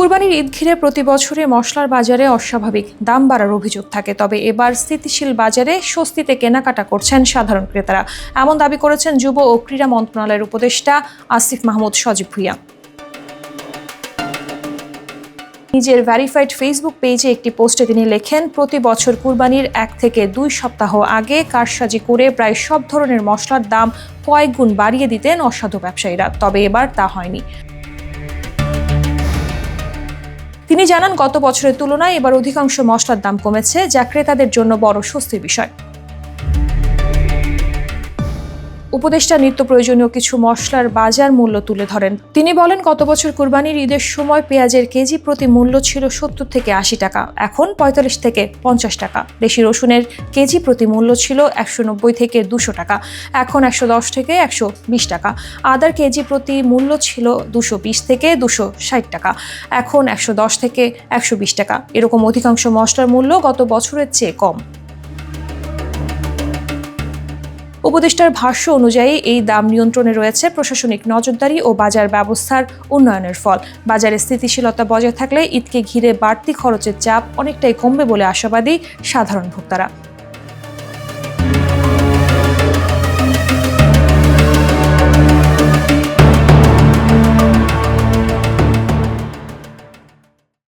কুরবানির ঈদ ঘিরে প্রতি বছরে মশলার বাজারে অস্বাভাবিক দাম বাড়ার অভিযোগ থাকে, তবে এবার স্থিতিশীল বাজারে স্বস্তিতে কেনাকাটা করছেন সাধারণ ক্রেতারা। এমন দাবি করেছেন যুব ও ক্রীড়া মন্ত্রণালয়ের উপদেষ্টা আসিফ মাহমুদ সজীব ভুঁইয়া। নিজের ভেরিফাইড ফেসবুক পেজে একটি পোস্টে তিনি লেখেন, প্রতি বছর কুরবানির 1 থেকে 2 সপ্তাহ আগে কারসাজি করে প্রায় সব ধরনের মশলার দাম কয়েক গুণ বাড়িয়ে দিতেন অসাধু ব্যবসায়ীরা, তবে এবার তা হয়নি। তিনি জানান, গত বছরের তুলনায় এবার অধিকাংশ মশলার দাম কমেছে, যা ক্রেতাদের জন্য বড় স্বস্তির বিষয়। উপদেষ্টা নিত্য প্রয়োজনীয় কিছু মশলার বাজার মূল্য তুলে ধরেন। তিনি বলেন, গত বছর কুরবানির ঈদের সময় পেঁয়াজের কেজি প্রতি মূল্য ছিল 70 থেকে 80 টাকা, এখন 45 থেকে 50 টাকা। দেশি রসুনের কেজি প্রতি মূল্য ছিল 190 থেকে 200 টাকা, এখন 110 থেকে 120 টাকা। আদার কেজি প্রতি মূল্য ছিল 220 থেকে 260 টাকা, এখন 110 থেকে 120 টাকা। এরকম অধিকাংশ মশলার মূল্য গত বছরের চেয়ে কম। উপদেষ্টার ভাষ্য অনুযায়ী এই দাম নিয়ন্ত্রণে রয়েছে প্রশাসনিক নজরদারি ও বাজার ব্যবস্থার উন্নয়নের ফল। বাজারে স্থিতিশীলতা বজায় থাকলে ঈদকে ঘিরে বাড়তি খরচের চাপ অনেকটাই কমবে বলে আশাবাদী সাধারণ ভোক্তারা।